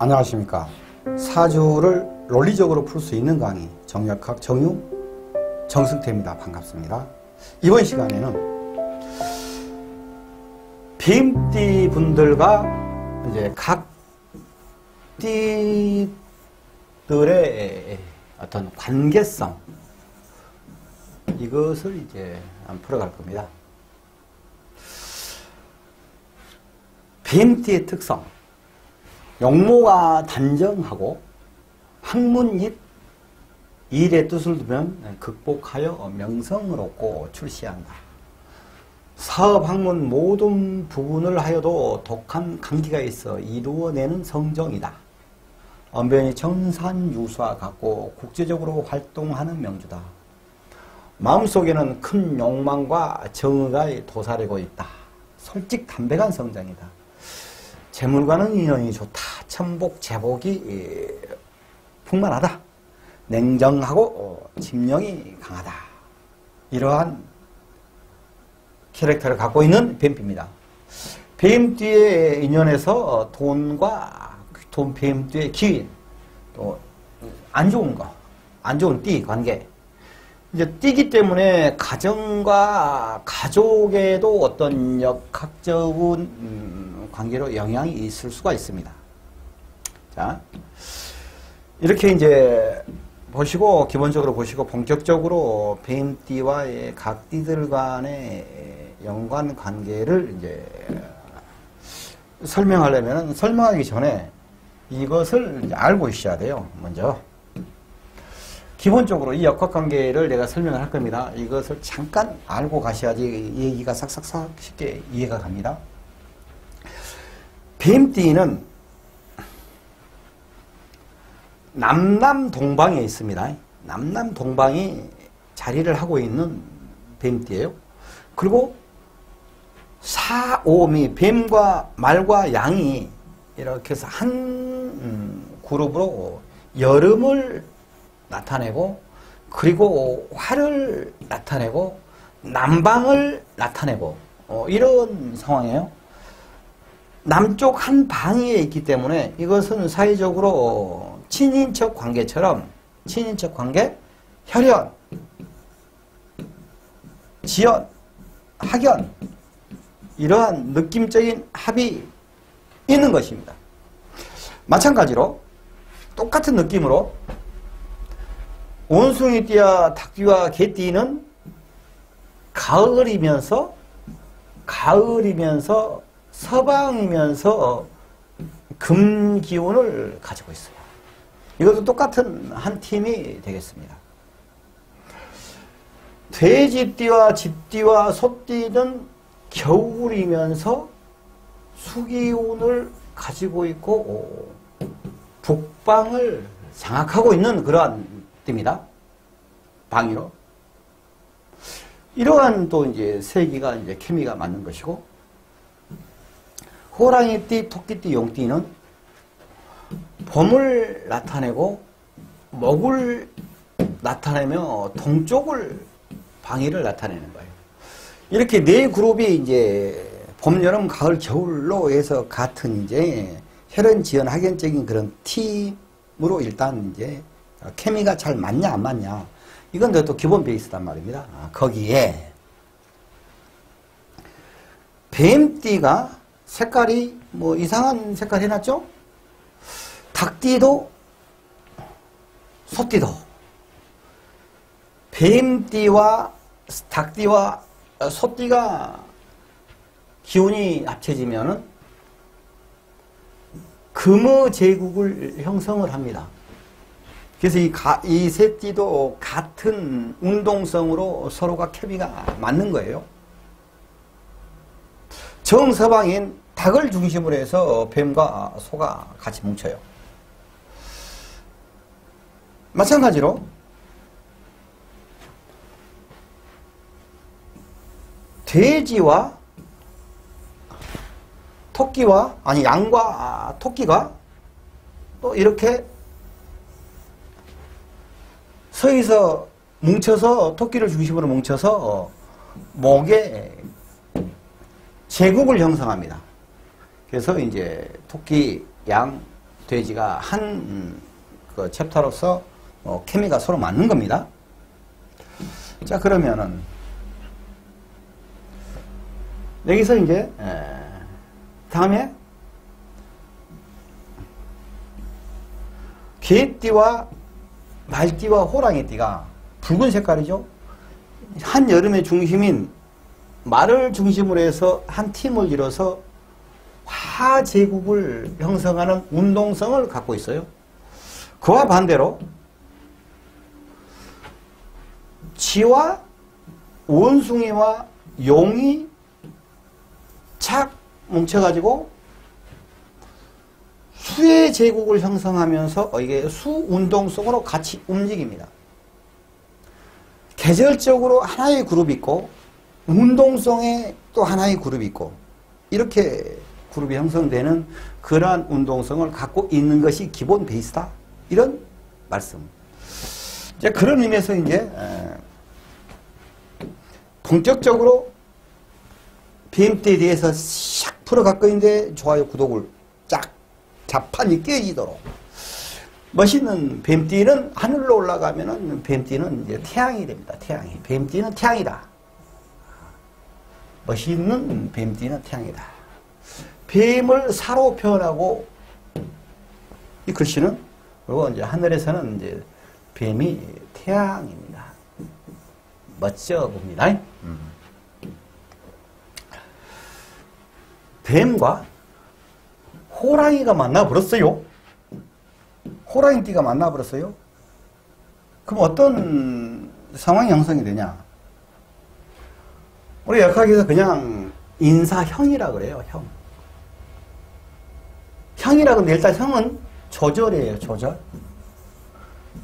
안녕하십니까. 사주를 논리적으로 풀 수 있는 강의 정략학 정유 정승태입니다. 반갑습니다. 이번 시간에는 뱀띠 분들과 이제 각 띠들의 어떤 관계성, 이것을 이제 한번 풀어갈 겁니다. 뱀띠의 특성, 용모가 단정하고 학문입, 일의 뜻을 두면 극복하여 명성을 얻고 출시한다. 사업, 학문 모든 부분을 하여도 독한 강기가 있어 이루어내는 성정이다. 언변이 정산유수와 같고 국제적으로 활동하는 명주다. 마음속에는 큰 욕망과 정의가 도사리고 있다. 솔직 담백한 성장이다. 재물과는 인연이 좋다. 천복, 제복이 풍만하다. 냉정하고 집념이 강하다. 이러한 캐릭터를 갖고 있는 뱀띠입니다. 뱀띠의 인연에서 뱀띠의 기인, 또 안 좋은 거, 안 좋은 띠 관계. 이제 띠기 때문에 가정과 가족에도 어떤 역학적인 관계로 영향이 있을 수가 있습니다. 자, 이렇게 이제 보시고, 기본적으로 보시고, 본격적으로 뱀띠와의 각 띠들 간의 연관 관계를 이제 설명하려면, 설명하기 전에 이것을 이제 알고 있어야 돼요. 먼저. 기본적으로 이 역학관계를 내가 설명을 할 겁니다. 이것을 잠깐 알고 가셔야지 얘기가 싹싹싹 쉽게 이해가 갑니다. 뱀띠는 남남동방에 있습니다. 남남동방이 자리를 하고 있는 뱀띠예요. 그리고 사오미, 뱀과 말과 양이 이렇게 해서 한 그룹으로 여름을 나타내고, 그리고 화를 나타내고, 남방을 나타내고, 이런 상황이에요. 남쪽 한 방위에 있기 때문에 이것은 사회적으로 친인척 관계처럼, 친인척 관계, 혈연, 지연, 학연, 이러한 느낌적인 합이 있는 것입니다. 마찬가지로 똑같은 느낌으로 원숭이띠와 닭띠와 개띠는 가을이면서 서방이면서 금기운을 가지고 있어요. 이것도 똑같은 한 팀이 되겠습니다. 돼지띠와 쥐띠와 소띠는 겨울이면서 수기운을 가지고 있고 북방을 장악하고 있는 그러한 띠입니다. 방위로. 이러한 또 이제 세기가 이제 케미가 맞는 것이고, 호랑이띠, 토끼띠, 용띠는 봄을 나타내고 목을 나타내며 동쪽을 방위를 나타내는 거예요. 이렇게 네 그룹이 이제 봄, 여름, 가을, 겨울로 해서 같은 이제 혈연, 지연, 학연적인 그런 팀으로 일단 이제 케미가 잘 맞냐 안 맞냐, 이건 또 기본 베이스단 말입니다. 거기에 뱀띠가 색깔이 뭐 이상한 색깔 해놨죠? 닭띠도 소띠도 뱀띠와 닭띠와 소띠가 기운이 합쳐지면은 금어제국을 형성을 합니다. 그래서 이 세 띠도 같은 운동성으로 서로가 케미가 맞는 거예요. 정서방인 닭을 중심으로 해서 뱀과 소가 같이 뭉쳐요. 마찬가지로 돼지와 토끼와, 아니 양과 토끼가 또 이렇게 서에서 뭉쳐서, 토끼를 중심으로 뭉쳐서 목에 제국을 형성합니다. 그래서 이제 토끼, 양, 돼지가 한 그 챕터로서 케미가 서로 맞는 겁니다. 자, 그러면은 여기서 이제 다음에 개띠와 말띠와 호랑이띠가 붉은 색깔이죠. 한 여름의 중심인 말을 중심으로 해서 한 팀을 이뤄서 화제국을 형성하는 운동성을 갖고 있어요. 그와 반대로 쥐와 원숭이와 용이 착 뭉쳐가지고 수의 제국을 형성하면서 이게 수운동성으로 같이 움직입니다. 계절적으로 하나의 그룹이 있고 운동성에 또 하나의 그룹이 있고 이렇게 그룹이 형성되는 그러한 운동성을 갖고 있는 것이 기본 베이스다. 이런 말씀. 이제 그런 의미에서 이제 본격적으로 뱀띠에 대해서 샥 풀어갖고 있는데 좋아요, 구독을 쫙 자판이 깨지도록. 멋있는 뱀띠는 하늘로 올라가면은 뱀띠는 이제 태양이 됩니다. 태양이. 뱀띠는 태양이다. 멋있는 뱀띠는 태양이다. 뱀을 사로 표현하고 이 글씨는 그리고 이제 하늘에서는 이제 뱀이 태양입니다. 멋져 봅니다. 뱀과 호랑이가 만나버렸어요. 호랑이띠가 만나버렸어요. 그럼 어떤 상황이 형성이 되냐? 우리 역학에서 그냥 인사형이라 그래요. 형. 형이라 근데 일단 형은 조절이에요. 조절.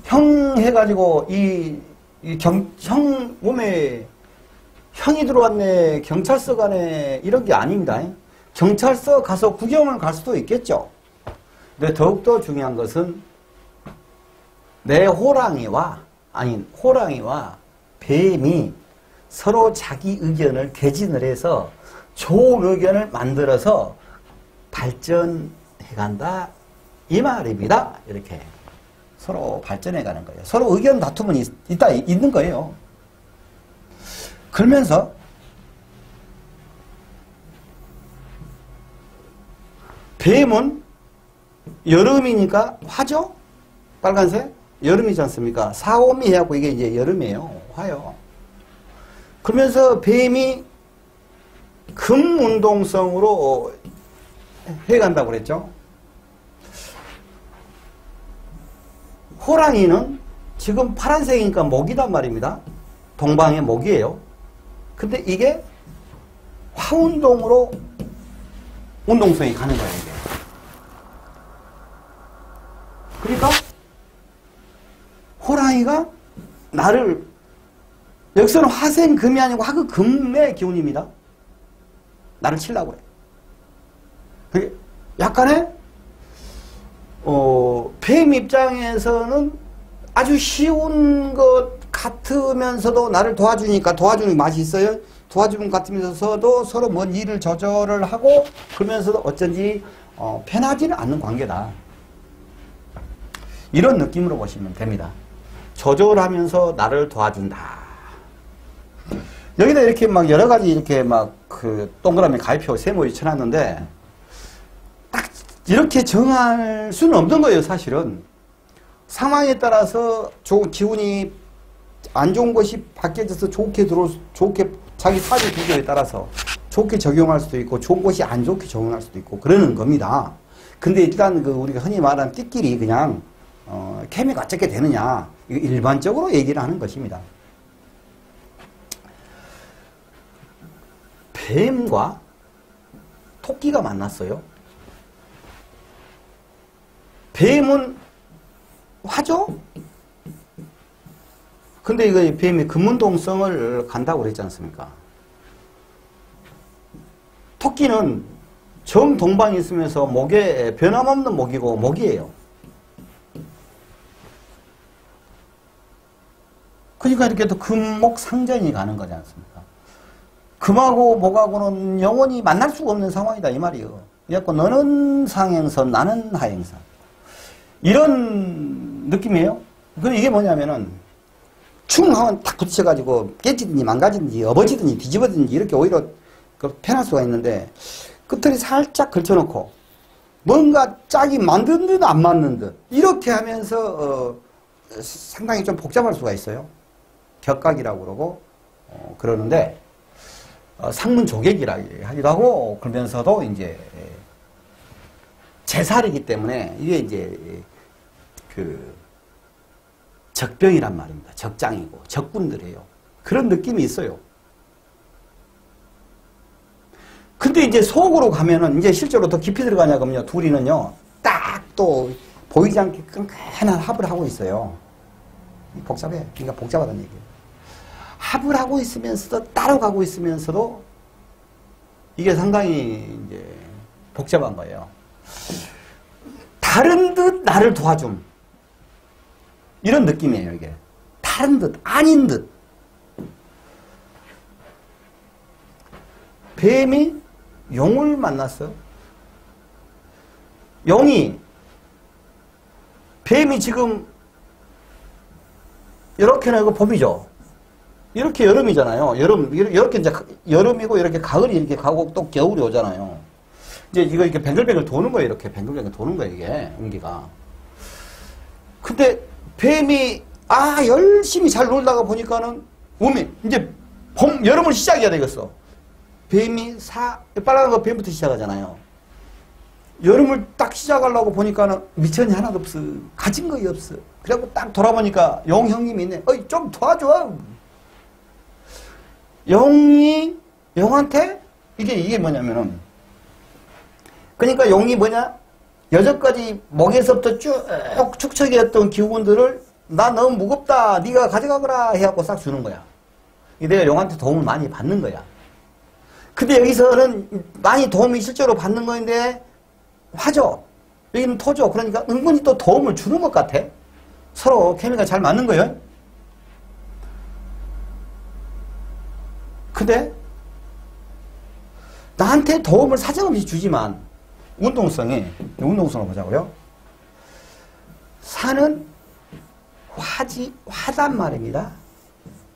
형 해가지고 형 몸에 형이 들어왔네, 경찰서 가네, 이런 게 아닙니다. 경찰서 가서 구경을 갈 수도 있겠죠. 근데 더욱더 중요한 것은 내 호랑이와 뱀이 서로 자기 의견을 개진을 해서 좋은 의견을 만들어서 발전해간다. 이 말입니다. 이렇게 서로 발전해가는 거예요. 서로 의견 다툼은 있는 거예요. 그러면서 뱀은 여름이니까 화죠? 빨간색? 여름이지 않습니까? 사오미 해갖고 이게 이제 여름이에요. 화요. 그러면서 뱀이 금운동성으로 해간다고 그랬죠. 호랑이는 지금 파란색이니까 목이단 말입니다. 동방의 목이에요. 근데 이게 화운동으로 운동성이 가는 거예요, 이게. 그러니까 호랑이가 나를, 여기서는 화생금이 아니고 화금의 기운입니다. 나를 치려고 그래. 약간의 뱀 입장에서는 아주 쉬운 것 같으면서도 나를 도와주니까 도와주는 맛이 있어요. 도와주는 것 같으면서도 서로 뭔 일을 조절을 하고 그러면서도 어쩐지 편하지는 않는 관계다. 이런 느낌으로 보시면 됩니다. 조절하면서 나를 도와준다. 여기다 이렇게 막 여러 가지 이렇게 막 그 동그라미 가위표 세모를 쳐놨는데 딱 이렇게 정할 수는 없는 거예요, 사실은. 상황에 따라서 기운이 안 좋은 것이 바뀌어져서 좋게 자기 사주 구조에 따라서 좋게 적용할 수도 있고 좋은 것이 안 좋게 적용할 수도 있고 그러는 겁니다. 근데 일단 그 우리가 흔히 말하는 띠끼리 그냥 케미가 어떻게 되느냐, 이거 일반적으로 얘기를 하는 것입니다. 뱀과 토끼가 만났어요. 뱀은 화죠? 근데 이거 뱀이 금운동성을 간다고 그랬지 않습니까? 토끼는 정동방에 있으면서 목에 변함없는 목이고 목이에요. 그러니까 이렇게 또 금목상전이 가는 거지 않습니까? 금하고 목하고는 영원히 만날 수가 없는 상황이다 이 말이에요. 그래갖고 너는 상행선 나는 하행선. 이런 느낌이에요. 근데 이게 뭐냐면은 충 하면 딱 붙여가지고 깨지든지 망가지든지 엎어지든지 뒤집어지든지 이렇게 오히려 편할 수가 있는데 끝을 살짝 걸쳐놓고 뭔가 짝이 맞는 듯 안 맞는 듯 이렇게 하면서 상당히 좀 복잡할 수가 있어요. 격각이라고 그러고 그러는데 상문 조객이라고 하기도 하고 그러면서도 이제 제살이기 때문에 이게 이제 그 적병이란 말입니다. 적장이고 적군들이에요. 그런 느낌이 있어요. 근데 이제 속으로 가면은 이제 실제로 더 깊이 들어가냐면요. 둘이는요. 딱 또 보이지 않게 끈끈한 합을 하고 있어요. 복잡해. 그러니까 복잡하다는 얘기예요. 합을 하고 있으면서도 따로 가고 있으면서도 이게 상당히 이제 복잡한 거예요. 다른 듯 나를 도와줌. 이런 느낌이에요, 이게. 다른 듯, 아닌 듯. 뱀이 용을 만났어요. 용이, 뱀이 지금, 이렇게는 이거 봄이죠. 이렇게 여름이잖아요. 이렇게 이제 여름이고, 이렇게 가을이 이렇게 가고, 또 겨울이 오잖아요. 이제 이거 이렇게 뱅글뱅글 도는 거예요. 이렇게 뱅글뱅글 도는 거예요, 이게. 온기가. 근데, 뱀이, 열심히 잘 놀다가 보니까는, 이제 여름을 시작해야 되겠어. 뱀이 빨간 거 뱀부터 시작하잖아요. 여름을 딱 시작하려고 보니까는 미천이 하나도 없어. 가진 거이 없어. 그래갖고 딱 돌아보니까 용 형님이 있네. 좀 도와줘. 용이, 용한테? 이게 뭐냐면은, 그러니까 용이 뭐냐? 여태까지 목에서부터 쭉 축적이었던 기운들을 나 너무 무겁다. 네가 가져가거라. 해갖고 싹 주는 거야. 내가 용한테 도움을 많이 받는 거야. 근데 여기서는 많이 도움이 실제로 받는 거인데 화죠. 여기는 토죠. 그러니까 은근히 또 도움을 주는 것 같아. 서로 케미가 잘 맞는 거예요. 근데 나한테 도움을 사정없이 주지만 운동성을 보자고요. 산은 화단 말입니다.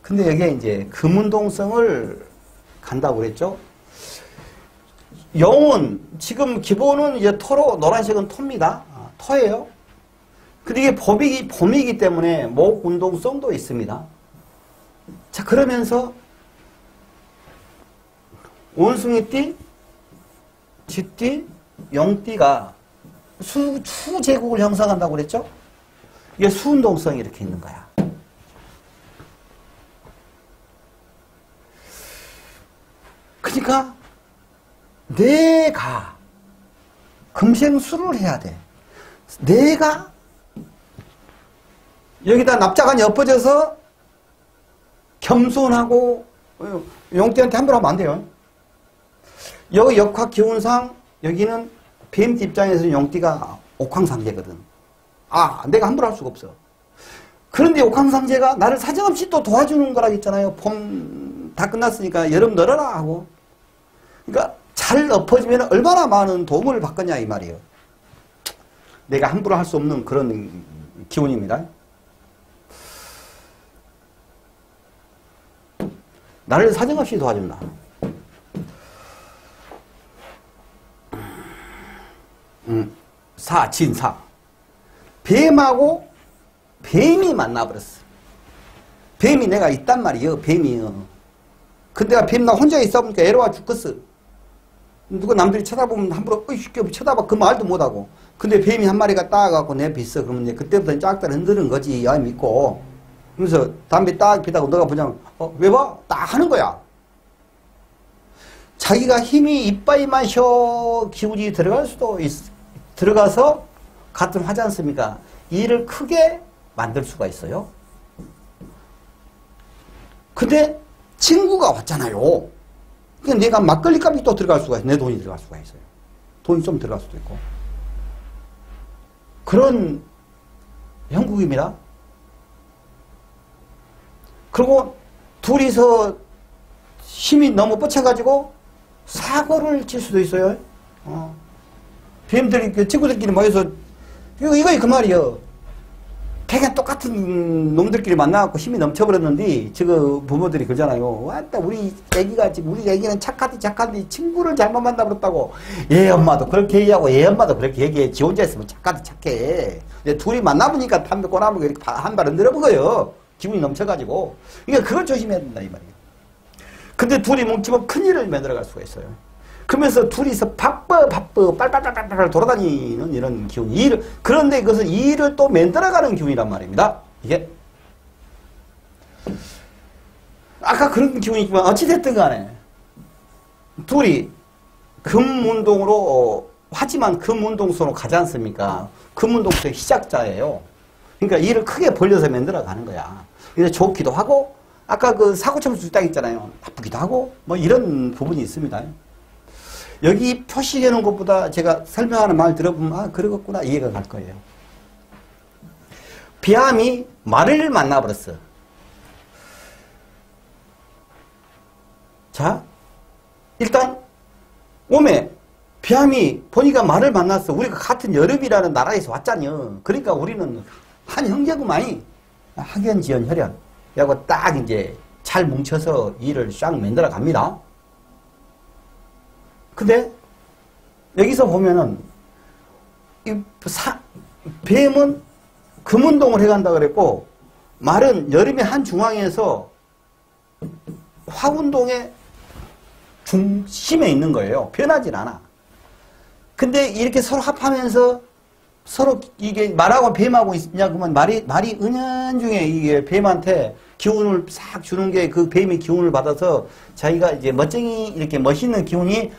근데 여기에 이제 금운동성을 간다고 그랬죠. 용은 지금 기본은 이제 토로, 노란색은 토입니다. 토예요. 근데 이게 봄이기 때문에 목 운동성도 있습니다. 자, 그러면서 원숭이띠, 쥐띠, 용띠가 수제국을 형성한다고 그랬죠? 이게 수운동성이 이렇게 있는 거야. 그러니까 내가 금생수를 해야 돼. 내가 여기다 납작한이 엎어져서 겸손하고 용띠한테 함부로 하면 안 돼요. 여기 역학 기운상 여기는 뱀띠 입장에서는 용띠가 옥황상제거든. 내가 함부로 할 수가 없어. 그런데 옥황상제가 나를 사정없이 또 도와주는 거라 했잖아요. 봄 다 끝났으니까 여름 널어라 하고. 그러니까 잘 엎어지면 얼마나 많은 도움을 받겠냐 이 말이에요. 내가 함부로 할 수 없는 그런 기운입니다. 나를 사정없이 도와준다. 진사. 뱀하고 뱀이 만나버렸어. 뱀이 내가 있단 말이에요. 뱀이요. 근데 내가 뱀 나 혼자 있어 보니까 애로와 죽겠어. 누가 남들이 쳐다보면 함부로 쉽게 쳐다봐 그 말도 못하고. 근데 뱀이 한 마리가 따가지고 내 앞에 있어. 그러면 이제 그때부터 짝들 흔드는 거지. 믿고. 그래서 담배 딱 피다고 너가 보자면 왜 봐? 딱 하는 거야. 자기가 힘이 이빠이 마셔 기운이 들어가서 같은 하지 않습니까? 일을 크게 만들 수가 있어요. 근데 친구가 왔잖아요. 그러니까 내가 막걸리 값이 또 들어갈 수가 있어요. 내 돈이 들어갈 수가 있어요. 돈이 좀 들어갈 수도 있고. 그런 형국입니다. 그리고 둘이서 힘이 너무 뻗쳐가지고 사고를 칠 수도 있어요. 뱀들이, 친구들끼리 모여서 이거 그 말이요. 걔가 똑같은 놈들끼리 만나갖고 힘이 넘쳐버렸는데, 부모들이 그러잖아요. 왔다, 우리 애기는 착하디, 친구를 잘못 만나버렸다고. 얘 엄마도 그렇게 얘기하고, 얘 엄마도 그렇게 얘기해. 지 혼자 있으면 착해. 이제 둘이 만나보니까 담배 꼬나무고 이렇게 한 발은 늘어먹어요. 기분이 넘쳐가지고. 그러니까 그걸 조심해야 된다, 이 말이에요. 근데 둘이 뭉치면 큰일을 만들어갈 수가 있어요. 그러면서 둘이서 바빠 빨빨 돌아다니는 이런 기운. 그런데 그것은 일을 또 만들어가는 기운이란 말입니다. 이게 아까 그런 기운이 있지만 어찌됐든 간에 둘이 금운동으로 하지만 금운동소로 가지 않습니까? 금운동소의 시작자예요. 그러니까 일을 크게 벌려서 만들어가는 거야. 그래서 좋기도 하고 아까 그 사고첨수 딱 있잖아요. 나쁘기도 하고 뭐 이런 부분이 있습니다. 여기 표시해 놓은 것보다 제가 설명하는 말 들어보면 아 그러겠구나 이해가 갈 거예요. 비암이 말을 만나버렸어. 자 일단 오메 비암이 보니까 말을 만났어. 우리가 같은 여름이라는 나라에서 왔잖여. 그러니까 우리는 한 형제구만이 학연지연 혈연 하고 딱 이제 잘 뭉쳐서 일을 쫙 만들어 갑니다. 근데 여기서 보면은 뱀은 금운동을 해간다 그랬고 말은 여름의 한 중앙에서 화운동의 중심에 있는 거예요. 변하진 않아. 근데 이렇게 서로 합하면서 서로 이게 말하고 뱀하고 있냐 그러면 말이 은연중에 이게 뱀한테 기운을 싹 주는 게 그 뱀이 기운을 받아서 자기가 이제 멋쟁이 이렇게 멋있는 기운이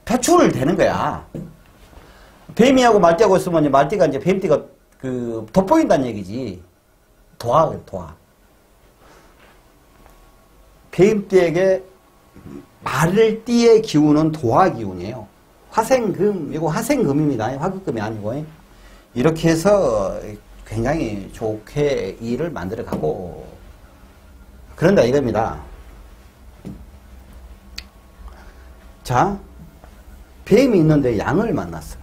표출을 되는 거야. 뱀이하고 말띠하고 있으면 말띠가 이제 뱀띠가 돋보인다는 얘기지. 도화. 뱀띠에게 말띠의 기운은 도화 기운이에요. 화생금, 이거 화생금입니다. 화급금이 아니고. 이렇게 해서 굉장히 좋게 일을 만들어 가고 그런다 이겁니다. 자, 뱀이 있는데 양을 만났어.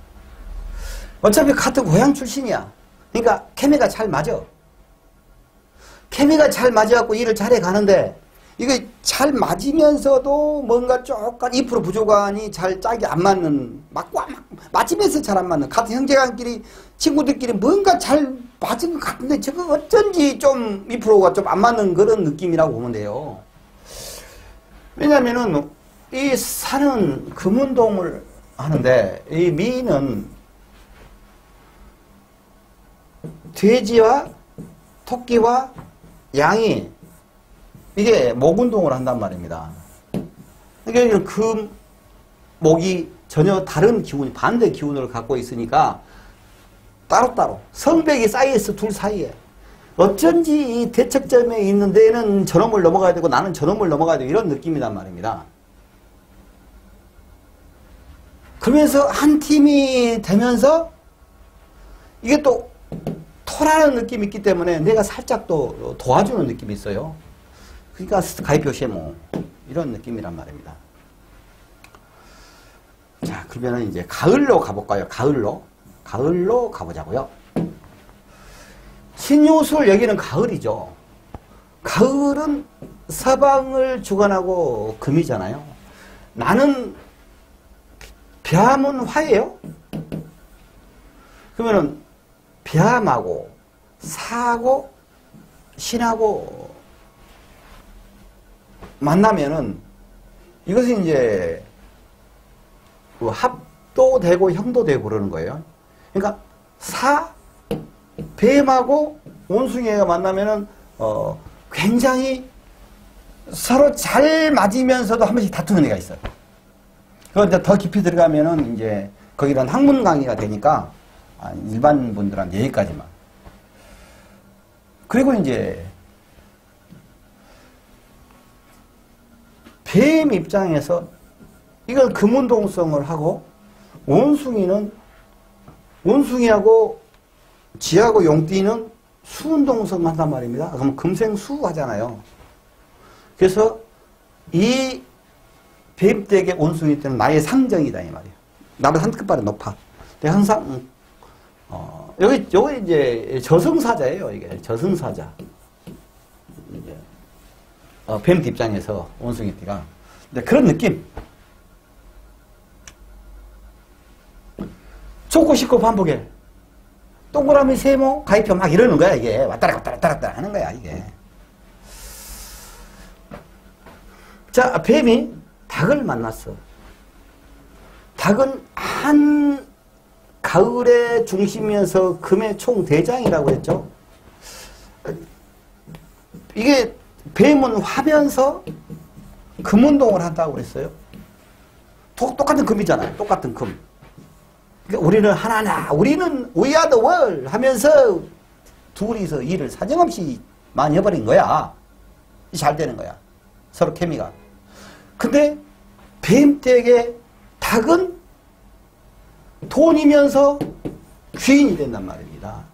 어차피 같은 고향 출신이야. 그러니까 케미가 잘 맞아. 케미가 잘 맞아갖고 일을 잘해 가는데 이거 잘 맞으면서도 뭔가 조금 2% 부족하니 잘 짝이 안 맞는 맞으면서 잘 안 맞는 같은 형제간끼리 친구들끼리 뭔가 잘 맞은 것 같은데 저거 어쩐지 좀 2%가 좀 안 맞는 그런 느낌이라고 보면 돼요. 왜냐면은 이 산은 금운동을 하는데 이 미는 돼지와 토끼와 양이 이게 목운동을 한단 말입니다. 그러니까 금, 목이 전혀 다른 기운이 반대 기운을 갖고 있으니까 따로따로 성벽이 쌓여있어 둘 사이에. 어쩐지 이 대척점에 있는 데는 저놈을 넘어가야 되고 나는 저놈을 넘어가야 되고 이런 느낌이란 말입니다. 그러면서 한 팀이 되면서 이게 또 토라는 느낌이 있기 때문에 내가 살짝 또 도와주는 느낌이 있어요. 그러니까 가이표시모 이런 느낌이란 말입니다. 자, 그러면 이제 가을로 가볼까요? 가을로 가보자고요. 신유술 여기는 가을이죠. 가을은 서방을 주관하고 금이잖아요. 나는 뱀은 화예요. 그러면은 뱀하고 사하고 신하고 만나면은 이것은 이제 합도 되고 형도 되고 그러는 거예요. 그러니까 뱀하고 원숭이가 만나면은 굉장히 서로 잘 맞으면서도 한 번씩 다투는 애가 있어요. 그런데 더 깊이 들어가면은 이제 거기는 학문 강의가 되니까 일반 분들한테 여기까지만. 그리고 이제 뱀 입장에서 이건 금운동성을 하고 원숭이하고 쥐하고 용띠는 수운동성을 한단 말입니다. 그럼 금생수 하잖아요. 그래서 이 뱀댁의 원숭이 때는 나의 상정이다 이 말이에요. 나보다 한 끝발이 높아. 내가 항상 여기 이제 저승사자예요. 이게 저승사자. 이제 뱀 입장에서 원숭이띠가. 근데 그런 느낌. 좋고 싶고 반복해. 동그라미 세모 가입표 막 이러는 거야 이게. 왔다라 갔다 왔다 갔다 하는 거야 이게. 자, 뱀이 닭을 만났어. 닭은 한 가을의 중심이어서 금의 총대장이라고 했죠. 이게 뱀은 화면서 금운동을 한다고 그랬어요. 똑같은 금이잖아요. 똑같은 금. 그러니까 우리는 하나나, 우리는 we are the world 하면서 둘이서 일을 사정없이 많이 해버린 거야. 잘 되는 거야. 서로 케미가. 근데 뱀떼에게 닭은 돈이면서 귀인이 된단 말입니다.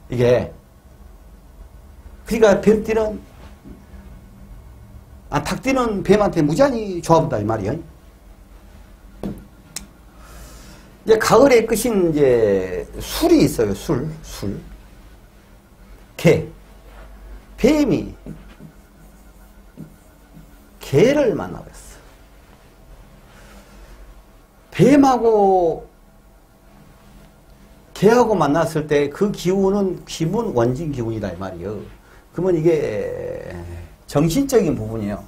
이게 그러니까 뱀띠는 닭띠는 뱀한테 무지하게 좋아본다 이 말이에요. 이제 가을의 끝인 이제 술이 있어요. 술. 개. 뱀이 개를 만나버렸어. 뱀하고 개하고 만났을 때 그 기운은 기본 원진 기운이다 이 말이에요. 그러면 이게 정신적인 부분이에요.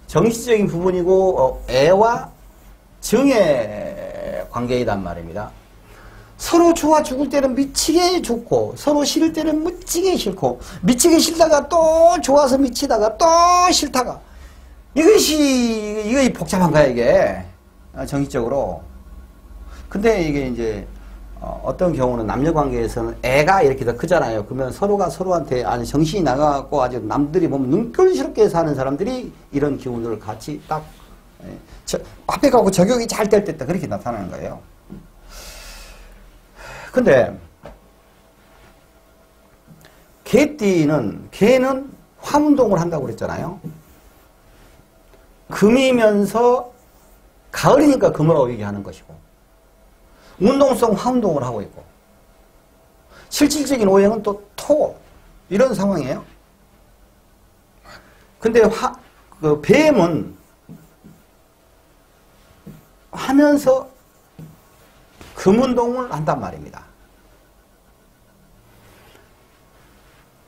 정신적인 부분이고 애와 정의 관계이란 말입니다. 서로 좋아 죽을 때는 미치게 좋고 서로 싫을 때는 미치게 싫고 미치게 싫다가 또 좋아서 미치다가 또 싫다가 이것이 복잡한 거야 이게 정신적으로. 근데 이게 이제 어떤 경우는 남녀 관계에서는 애가 이렇게 더 크잖아요. 그러면 서로가 서로한테 아주 정신이 나가고 아주 남들이 보면 눈꼴스럽게 사는 사람들이 이런 기운을 같이 딱 앞에 가고 적용이 잘 될 때 그렇게 나타나는 거예요. 근데 개는 화운동을 한다고 그랬잖아요. 금이면서 가을이니까 금을 어기게 하는 것이고 운동성 화운동을 하고 있고 실질적인 오행은 또 토 이런 상황이에요. 근데 그 뱀은 하면서 금운동을 한단 말입니다.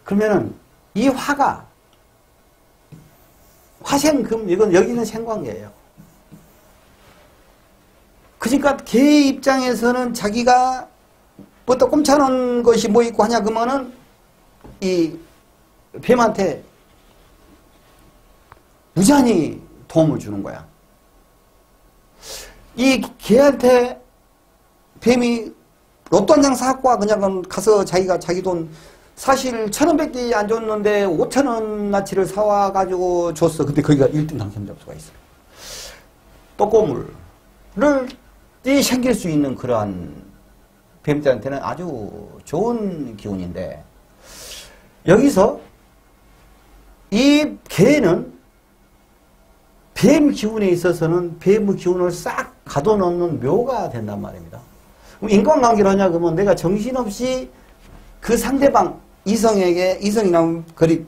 그러면은 이 화가 화생금 이건 여기는 생관계예요. 그러니까 개 입장에서는 자기가 뭐또 꼼차놓은 것이 뭐 있고 하냐 그러면은 이 뱀한테 무지하게 도움을 주는 거야. 이 개한테 뱀이 로또 한 장 사갖고 와 그냥 가서 자기가 자기 돈 사실 1,500개 안 줬는데 5,000원어치를 사와가지고 줬어. 근데 거기가 1등 당첨 점수가 있어요. 떡고물을 생길 수 있는 그러한 뱀들한테는 아주 좋은 기운인데 여기서 이 개는 뱀 기운에 있어서는 뱀의 기운을 싹 가둬놓는 묘가 된단 말입니다. 인간관계를 하냐 그러면 내가 정신없이 그 상대방 이성이랑 거리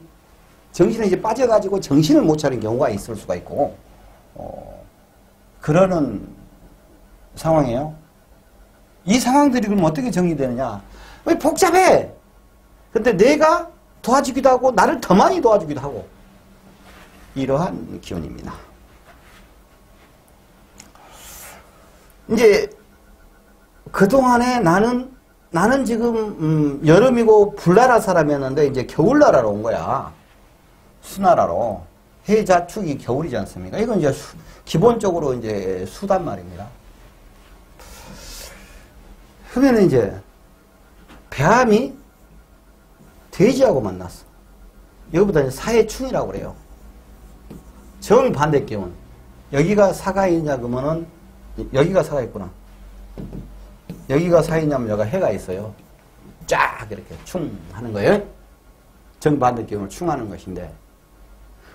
정신에 이제 빠져가지고 정신을 못 차린 경우가 있을 수가 있고 그러는 상황이에요. 이 상황들이 그럼 어떻게 정리되느냐? 왜 복잡해? 근데 내가 도와주기도 하고 나를 더 많이 도와주기도 하고 이러한 기운입니다. 이제 그동안에 나는 지금 여름이고 불나라 사람이었는데 이제 겨울나라로 온 거야. 수나라로. 해자축이 겨울이지 않습니까? 이건 이제 기본적으로 이제 수단 말입니다. 그러면 이제 뱀이 돼지하고 만났어. 여기보다 사해충이라고 그래요. 정반대 기운. 여기가 사가 있냐 그러면은 여기가 사가 있구나. 여기가 사 있냐면 여기가 해가 있어요. 쫙 이렇게 충 하는 거예요. 정반대 기운을 충하는 것인데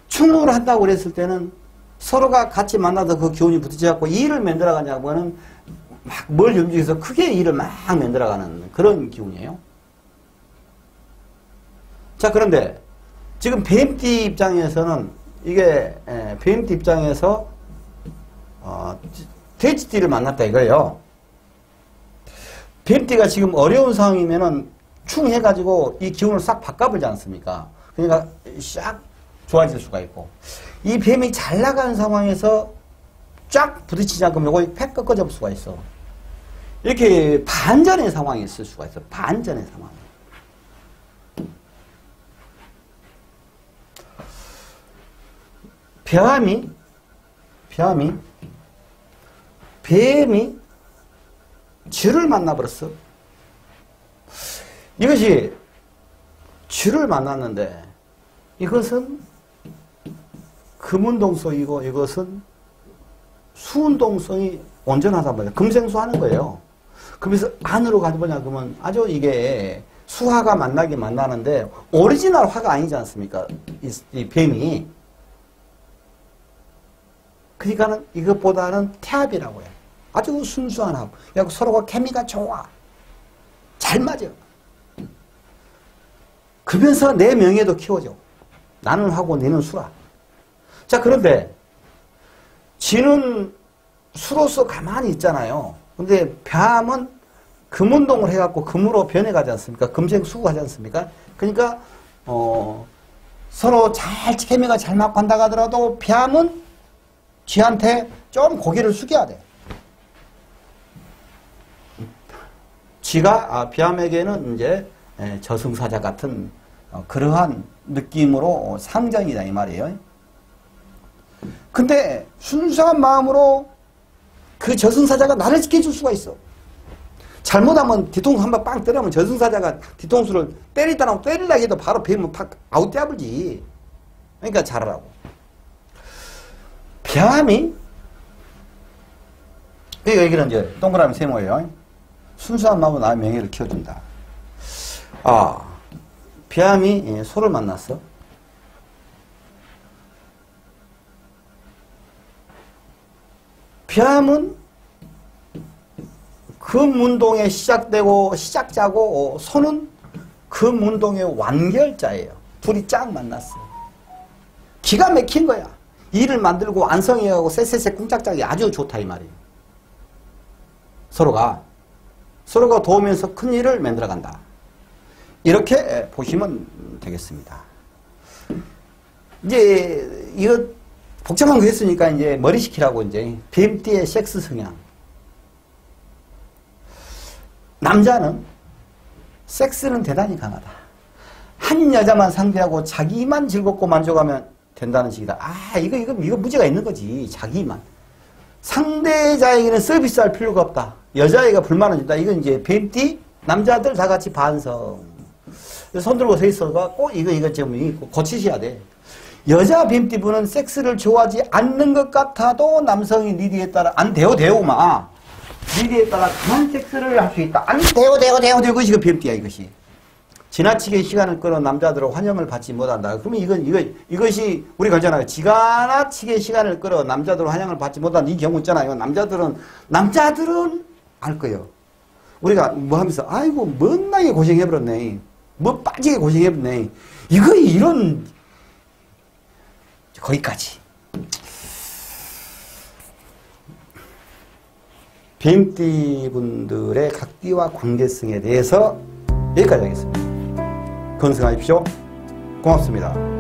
충을 한다고 그랬을 때는 서로가 같이 만나서 그 기운이 부딪혀갖고 일을 만들어 가냐고 하면 막 뭘 움직여서 크게 일을 막 만들어가는 그런 기운이에요. 자, 그런데 지금 뱀띠 입장에서는 이게 뱀띠 입장에서 돼지띠를 만났다 이거예요. 뱀띠가 지금 어려운 상황이면은 충 해가지고 이 기운을 싹 바꿔보지 않습니까? 그러니까 싹 좋아질 수가 있고, 이 뱀이 잘 나가는 상황에서 쫙 부딪히지 않고 요거 팩 꺾어져 볼 수가 있어. 이렇게 반전의 상황이 있을 수가 있어. 반전의 상황. 뱀이 쥐를 만나버렸어. 이것이 쥐를 만났는데 이것은 금운동성이고 이것은 수운동성이 온전하단 말이에요. 금생수 하는 거예요. 그래서 안으로 가보냐 그러면 아주 이게 수화가 만나긴 만나는데 오리지널 화가 아니지 않습니까? 이 뱀이. 그러니까는 이것보다는 태합이라고 해요. 아주 순수한 합. 그래서 서로가 케미가 좋아. 잘 맞아. 그러면서 내 명예도 키워줘. 나는 하고 너는 수라. 자, 그런데 쥐는 수로서 가만히 있잖아요. 근데 뱀은 금운동을 해갖고 금으로 변해가지 않습니까? 금생수가 하지 않습니까? 그러니까 서로 잘 케미가 잘 맞고 한다고 하더라도 뱀은 쥐한테 좀 고개를 숙여야 돼. 쥐가 뱀에게는 이제 저승사자 같은 그러한 느낌으로 상정이다 이 말이에요. 근데 순수한 마음으로 그 저승사자가 나를 지켜줄 수가 있어. 잘못하면 뒤통수 한 번 빵 때리면 저승사자가 뒤통수를 때리려고 해도 바로 뱀은 팍 아웃되어버리지. 그러니까 잘하라고. 뱀이 여기는 이제 동그라미 세모예요. 순수한 마음으로 나의 명예를 키워준다. 뱀이 소를 만났어. 뱀은 금운동에 시작자고 소는 금운동의 완결자예요. 둘이 쫙 만났어요. 기가 막힌 거야. 일을 만들고 완성해가고 쎄쎄쎄 꿍짝짝이 아주 좋다 이 말이에요. 서로가 도우면서 큰 일을 만들어간다. 이렇게 보시면 되겠습니다. 이제 이거 복잡한 거 했으니까 이제 머리 식히라고 이제 뱀띠의 섹스 성향. 남자는 섹스는 대단히 강하다. 한 여자만 상대하고 자기만 즐겁고 만족하면 된다는 식이다. 이거 문제가 있는 거지. 자기만. 상대자에게는 서비스할 필요가 없다. 여자애가 불만을 준다. 이건 이제 뱀띠 남자들 다 같이 반성. 손 들고 서 있어갖고 이거 좀 고치셔야 돼. 여자 뱀띠분은 섹스를 좋아하지 않는 것 같아도 남성이 니디에 따라 안 되오마. 니디에 따라 그만 섹스를 할 수 있다. 안 되오 이것이 그 뱀띠야 이것이. 지나치게 시간을 끌어 남자들은 환영을 받지 못한다. 그러면 이것이 우리가 있잖아요. 지나치게 시간을 끌어 남자들은 환영을 받지 못한다. 이 경우 있잖아요. 남자들은 알 거예요. 우리가 뭐 하면서 아이고 못나게 고생해버렸네. 뭐 빠지게 고생해버렸네. 이런 거기까지. 뱀띠 분들의 각띠와 관계성에 대해서 여기까지 하겠습니다. 건승하십시오. 고맙습니다.